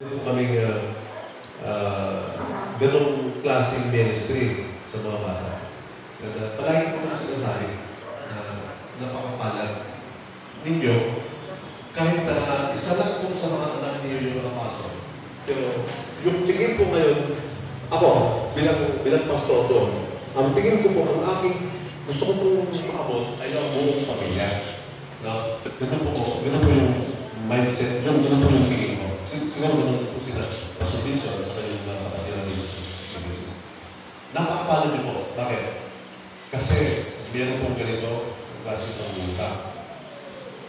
Kaming ganong klaseng ministry sa mga bata. Palagi ko na sinasabi na napakapalag ninyo kahit na isa lang po sa mga anak ninyo yung nakapasok. Pero yung tingin ko ngayon, ako bilang pastor doon, ang tingin ko po, ang aking gusto ko pong maabot ay ang buong pamilya. Na, ganun po yung mindset, ganun po yung tingin ko. Siguro ganun po sila pasundin sa kanyang kapatiran ni Jesus. Nakakapalan niyo po. Bakit? Kasi meron pong ganito ang klase ng busa.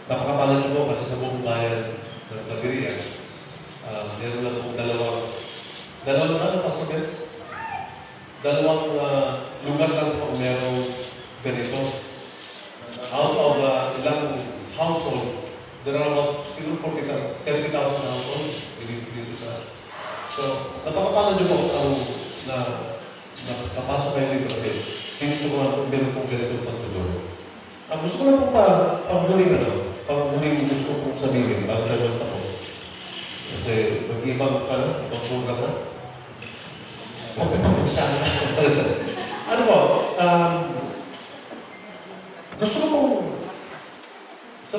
Napakapalan niyo po kasi sa buong bayan ng Cabiria, meron lang pong dalawang pastorets. Dalawang lugar lang po merong ganito. Out of ilang household, there are about 30,000 households dito sa. So, napakapalan niyo po ang napasok kayo dito kasi hindi ko meron pong ganito pagtulong. Gusto ko lang po pang-muling gusto kong sabihin bago tayo tapos. Kasi mag-ibang ka na, ibang program na. Ano po, gusto ko sa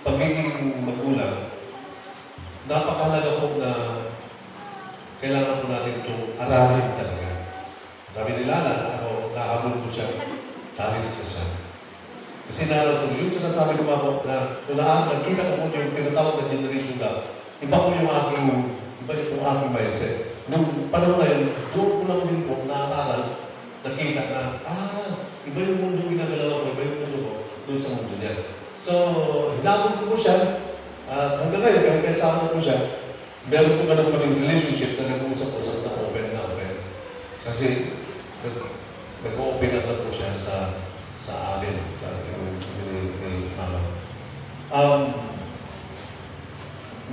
pagiging magulang, napakahalaga po na kailangan po natin itong aralin talaga. Sabi ni Lala, ako, nakahabol ko siya, talis na siya. Kasi naroon ko, yung sinasabi ko ako na kung nakita ko po yung tinatawag na generation gap, iba po yung aking mindset. Nung panahon na yun, doon ko lang din po nakakaral, nakita na, iba yung mundo ginagalaw ko, iba yung mundo ko, doon sa mundo niya. So, hinabot ko po siya, hanggang ngayon, kahit kasama ko siya, meron po ganun kaming relationship na nag-uusap-usap na open na open. Kasi, nag-open na po siya sa amin, sa ni Mama.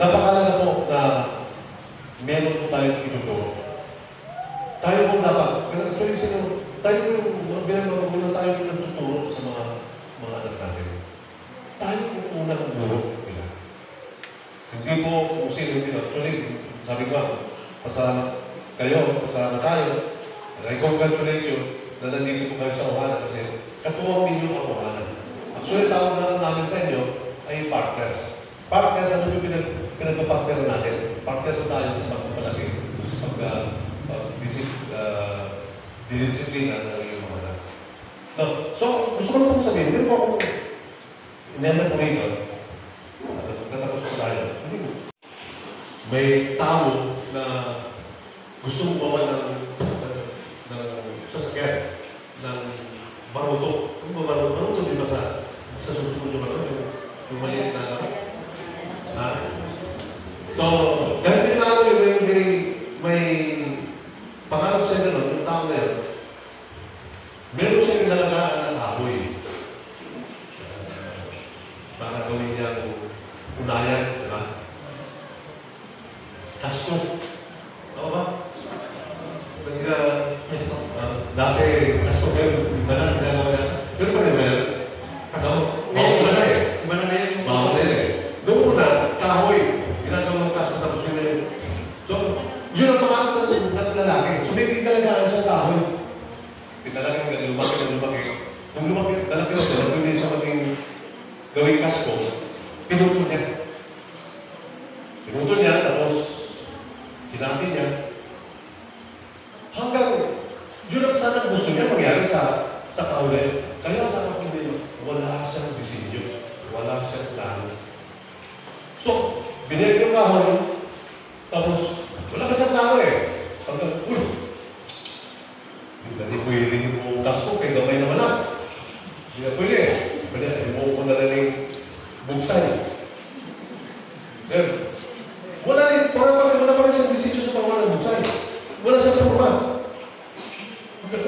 Napakalaga po na meron po tayong ituturo. Tayo po dapat, actually, tayo po yung bilang magulang tayo po nagtuturo sa mga anak natin. Tayo po unang guro nila. Hindi po kung sino nila. Actually, sabi ko, pasalamat kayo, pasalamat tayo. I congratulate you na nandito po kayo sa Ohana kasi katuwang ninyo ang Ohana. Actually, tawag na namin sa inyo ay partners. Partners, ano yung pinagpapartner natin? Partner po tayo sa pagpapalaki, sa pag-disiplina ng iyong mga anak. So, gusto ko lang po sabihin, meron po akong inenda po rito, tatapos ko tayo. May tao na gusto mong gawa ng sasakyan, ng baruto. Kung ba baruto, di ba sa susunod yung baruto, yung maliit na So, dahil din natin may pangarap sa gano'n, yung tao na yun, meron siyang inalagaan ng kahoy. Para gawin niya unayan, di ba? Kasto. Tama ba? Dati, kasto kayo, iba na, pero pa rin meron. Kasto? Bawang na eh. Bawang na eh. Noong una, kahoy. Ginagawa ng kaso tapos yun na yun. So, yun ang pangarap ng lalaki. So, may pinagalagaan sa kahoy. Pinalaki ng lumaki. Kung lumaki, lalaki na sila, kung hindi sa maging gawing kasko, pinutol niya. Tapos, hinati niya. Hanggang, yun ang sana gusto niya mangyari sa kahoy. Kaya nakakabili, wala siyang disenyo. Wala siyang plano. So, binili yung kahoy, tapos, wala ka siyang tao eh. Hanggang, hindi pwede yung kasko, kaya gamay naman lang. Hindi na pwede eh. Ibuo ko na lang yung bugsay. Wala pa rin siyang desisyon sa pangwala ng bugsay. Wala siyang pangwala. Hanggang,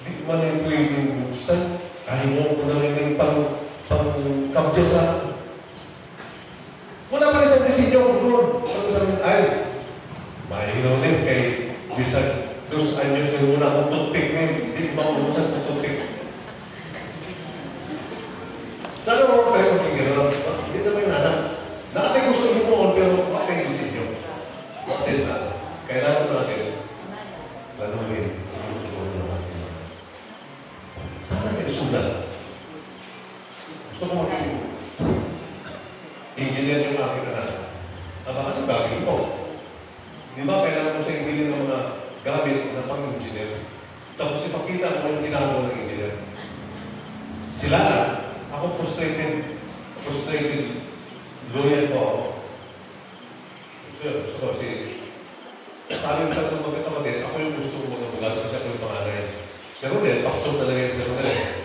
hindi man yung pwede yung bugsay. Kahit mo ko na lang yung pang-kapya sa wala pa rin sa desisyon ko doon. Sabi sa amin, ay, mahinaw din kay Bisag. Dos anyos yung una kong toothpick ngayon. Hindi ko makubusan kong toothpick. Sana mo tayo magiging gano'n. Hindi naman yung anak. Gusto ko maging engineer yung aking anak. Bakit ang gagawin mo? Di ba kailangan mo sa engineer ng mga gamit na pang-engineer? Tapos ipakita mo yung ginagawa ng engineer. Sila na, ako frustrated lawyer po ako. Gusto ko sa aming tatlong magkakapatid, ako yung gusto ko mag-abogado kasi ako yung pangalan. Si Ronel, pastor talaga yun si Ronel.